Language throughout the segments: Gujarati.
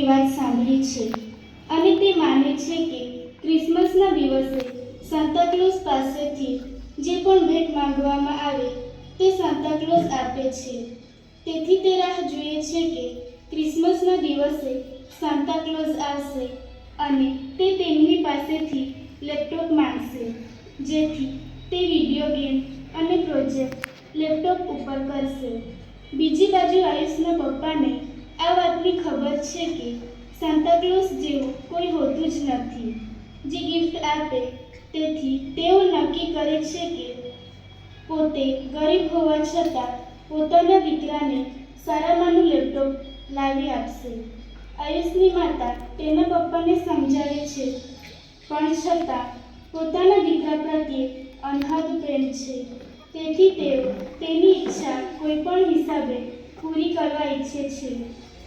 લોકોની વાત સાંભળી છે અને તે માને છે કે ક્રિસમસના દિવસે સાન્તા ક્લોઝ પાસેથી જે પણ ભેટ માંગવામાં આવે તે સાન્તા ક્લોઝ આપે છે. તેથી તે રાહ જુએ છે કે ક્રિસમસના દિવસે સાન્તા ક્લોઝ આવશે અને તે તેમની પાસેથી લેપટોપ માંગશે, જેથી તે વિડીયો ગેમ અને પ્રોજેક્ટ લેપટોપ ઉપર કરશે. બીજી બાજુ આયુષના પપ્પાને આ વાતની ખબર છે કે સાન્તા ક્લોઝ જેવું કોઈ હોતું જ નથી જે ગિફ્ટ આપે. તેથી તેઓ નક્કી કરે છે કે પોતે ગરીબ હોવા છતાં પોતાના દીકરાને સારામાંનું લેપટોપ લાવી આપશે. આયુષની માતા તેના પપ્પાને સમજાવે છે, પણ છતાં પોતાના દીકરા પ્રત્યે અનહદ પ્રેમ છે. તેથી તેઓ તેની ઈચ્છા કોઈ પણ હિસાબે પૂરી કરવા ઈચ્છે છે.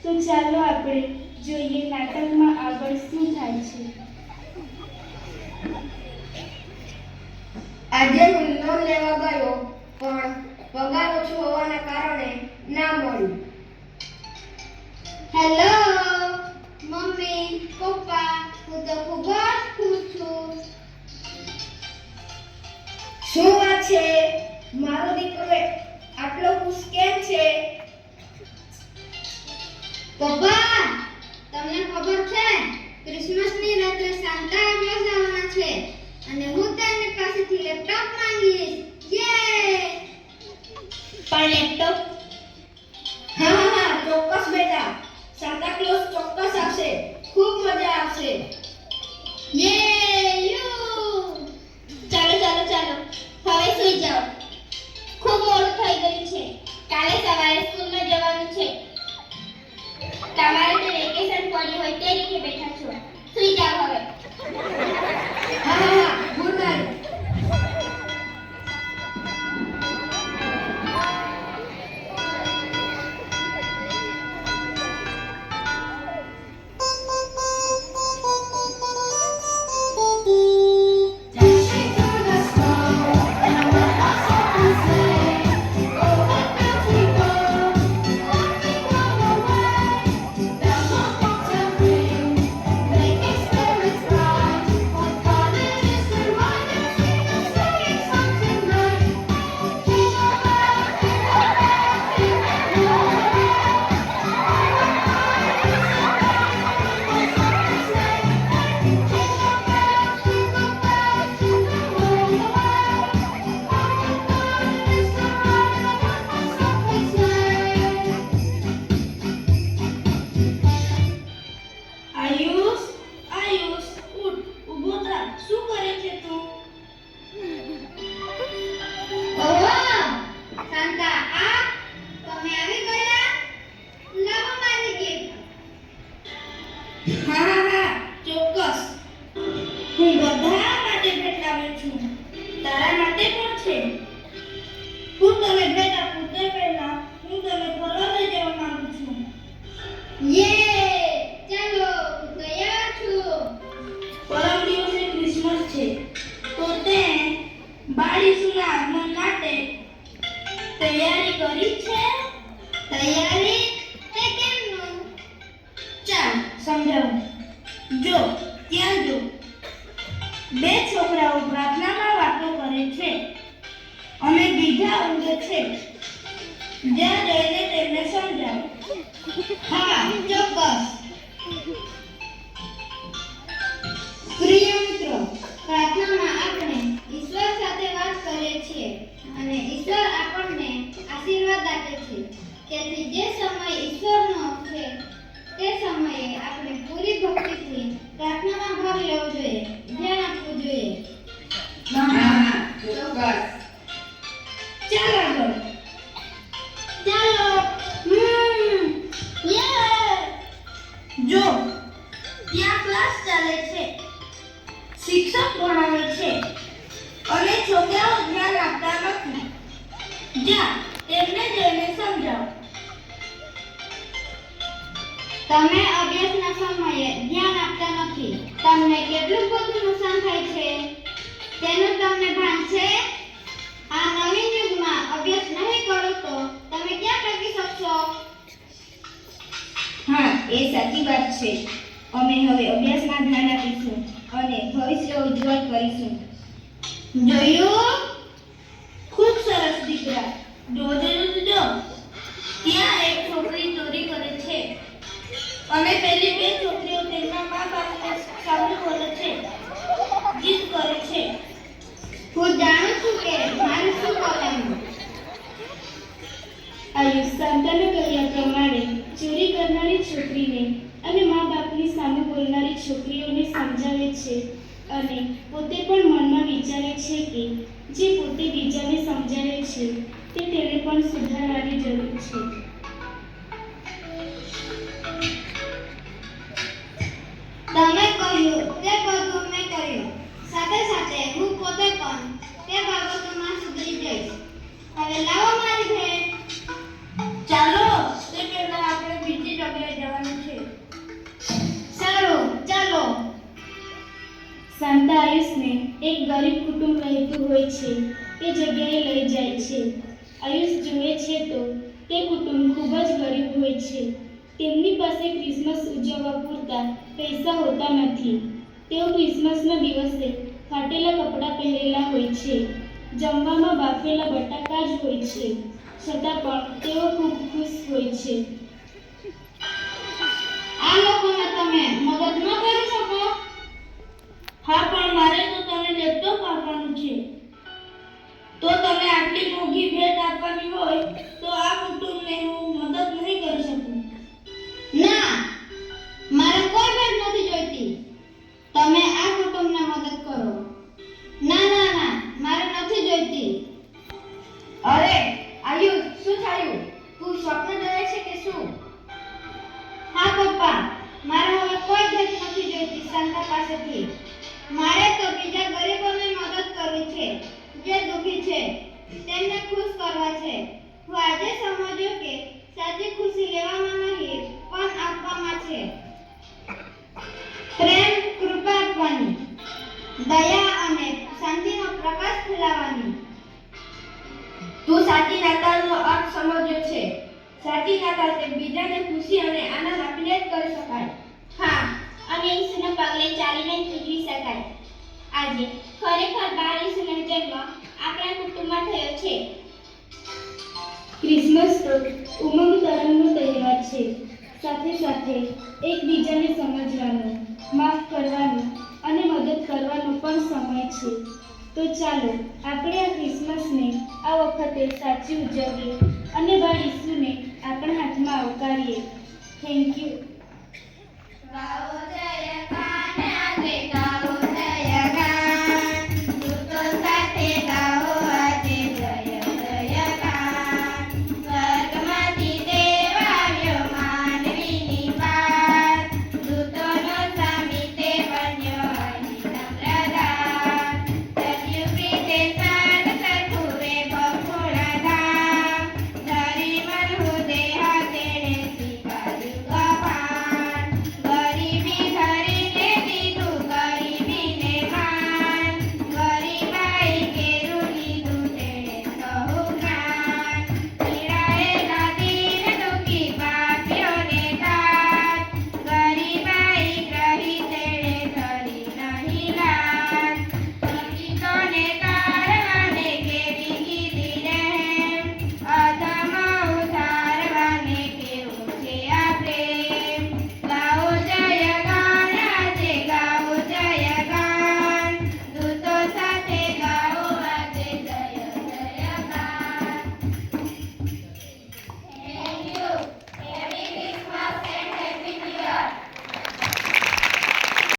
તો ચાલો આપણે જોઈએ નાટકમાં આગળ શું થાય છે. આજે હું લોન લેવા ગયો, પણ પગાર ઓછો હોવાના કારણે ના મળ્યું. હેલો મમ્મી, પપ્પા, હું તો ખૂબ જ ખુશ છું. શું વાત છે? મારો દીકરો આટલો ખુશ કેમ છે? પપ્પા, તમને ખબર છે ક્રિસમસની રાત્રે સાન્તા ક્લોઝ આવવાના છે અને હું તેમની પાસેથી લેપટોપ માંગીશ. યે! પણ લેપટોપ? હા, ચોક્કસ બેટા. સાન્તા ક્લોઝ ચોક્કસ આવશે. ખૂબ મજા આવશે. યે યુ! ચાલો હવે સૂઈ જાઓ. ખૂબ મોડું થઈ ગયું છે. કાલે સવારે સ્કૂલમાં જવાનું છે. તમારે જે વેકેશન પડ્યું હોય તે રીતે બેઠા છો. સૂઈ જાઓ હવે. હા, ગુડ નાઈટ. આયુષ, ઉઠ, ઊભો થા. શું કરે છે તું? ઓહો! સાન્તા આ તમે આવી ગયા? લાવો મારી ગિફ્ટ. હા, ચોક્કસ. હું બધા માટે ભેટ લાવ્યો છું. તારા માટે પણ છે. હું તને ભેટ આપું તે પહેલા હું તને ફરવા લઈ જવા માંગુ છું. યે! ચાલો, હું તૈયાર છું. પરમ દિવસે ક્રિસમસ છે, તો તે બાળીસુના આગમન માટે તૈયારી કરી છે? તૈયારી? તે કેમનું? ચાલ સમજાવું. જો ત્યાં જો, બે છોકરાઓ પ્રાર્થનામાં વાતો કરે છે અને બીજા ઊંઘે છે. જ્યાં જઈને તેમને સમજાવો. હા, ચોક્કસ. પ્રિય મિત્રો, પ્રાર્થનામાં આપણે ઈશ્વર સાથે વાત કરીએ છીએ અને ઈશ્વર આપણને આશીર્વાદ આપે છે. તેથી જે સમય ઈશ્વરનો છે તે સમયે આપણે પૂરી ભક્તિથી પ્રાર્થનામાં ભાગ લેવો જોઈએ, ધ્યાન આપવું જોઈએ. હા, ચોક્કસ. ચાલ આગળ. ચાલો. યે! જો ત્યાં ક્લાસ ચાલે છે, શિક્ષક ભણાવે છે અને છોકરાઓ ધ્યાન આપતા નથી. જા તેમને જઈને સમજાવો. તમે અભ્યાસના સમયે ધ્યાન આપતા નથી. તમને કેટલું બધું નુકસાન થાય છે તેનું તમને ભાન છે? આ નવીન યુગમાં અભ્યાસ નહીં કરો તો તમે ક્યાં ટકી શકશો? હા, એ સાચી વાત છે. અમે હવે અભ્યાસમાં ધ્યાન આપીશું અને ભવિષ્ય ઉજ્જવળ કરીશું. જોયું? ખૂબ સરસ દીકરા. જો. ત્યાં એક છોકરી ચોરી કરે છે અને પેલી બે છોકરીઓ તેમના મા બાપને સામે બોલે છે, જીદ કરે છે. હું જાણું છું કે મારે શું કરવાનું. આયુષ શાંતાના કહ્યા પ્રમાણે ચોરી કરનારી છોકરીને અને મા બાપની સામે બોલનારી છોકરીઓને સમજાવે છે અને પોતે પણ મનમાં વિચારે છે કે જે પોતે બીજાને સમજાવે છે તે તેણે પણ સુધારવાની જરૂર છે. તમે કહ્યું તે બધું મેં કર્યું. સાથે સાથે હું પોતે પણ તે બાબતોમાં સુધરી જઈશ. હવે લાવો મારી ભેટ. ચાલો, તે પહેલા આપણે બીજી જગ્યાએ જવાનું છે. સારું, ચાલો. શાંતા આયુષને એક ગરીબ કુટુંબ રહેતું હોય છે તે જગ્યાએ લઈ જાય છે. આયુષ જુએ છે તો તે કુટુંબ ખૂબ જ ગરીબ હોય છે. તેમની પાસે ક્રિસમસ ઉજવવા પૂરતા પૈસા હોતા નથી. તેઓ ક્રિસમસના દિવસે ફાટેલા કપડાં પહેરેલા હોય છે. જમવામાં બાફેલા બટાકા જ હોય છે. છતાં પણ તેઓ ખૂબ ખુશ હોય છે. આ લોકોને તમે મદદ ન કરી શકો? હા, પણ મારે તો તને લેપટોપ આપવાનું છે. તો તમે આટલી મોંઘી ભેટ આપવાની હોય તો આ કુટુંબને હું મદદ નહીં કરી શકું. ના, મારે કોઈ ભેટ નથી જોઈતી. તમે આ કુટુંબને મદદ કરો. ના, મારે નથી જોઈતી. અરે આયુષ, શું થયું? તું સ્વપ્ન જોયે છે કે શું? હા પપ્પા, મારે હવે કોઈ ભેટ નથી જોઈતી શાંતા પાસેથી. મારે તો બીજા ગરીબોને મદદ કરવી છે, જે દુઃખી છે. તેમને ખુશ કરવા છે. હું આજે સમજ્યો કે સાચી ખુશી લેવામાં નહીં પણ આપવામાં છે. પ્રેમ, કૃપા આપવાની, દયા અને શાંતિનો પ્રકાશ ફેલાવવાની. તું સાચી નાતાલનો અર્થ સમજ્યો છે. સાચી નાતાલ તે બીજાને ખુશી અને આનંદ આપીને જ કરી શકાય. હા, અને ઈસુના પગલે ચાલીને જ ઉજવી શકાય. આજે ખરેખર બાળ ઈસુનો જન્મ આપણા કુટુંબમાં થયો છે. ક્રિસમસ તો ઉમંગ તરંગનો તહેવાર છે. સાથે સાથે એકબીજાને સમજવાનો, માફ કરવાનો અને મદદ કરવાનો પણ સમય છે. તો ચાલો આપણે આ ક્રિસમસને આ વખતે સાચી ઉજવીએ અને બાળ ઈસુને આપણા હાથમાં આવકારીએ. Thank you. વાહ.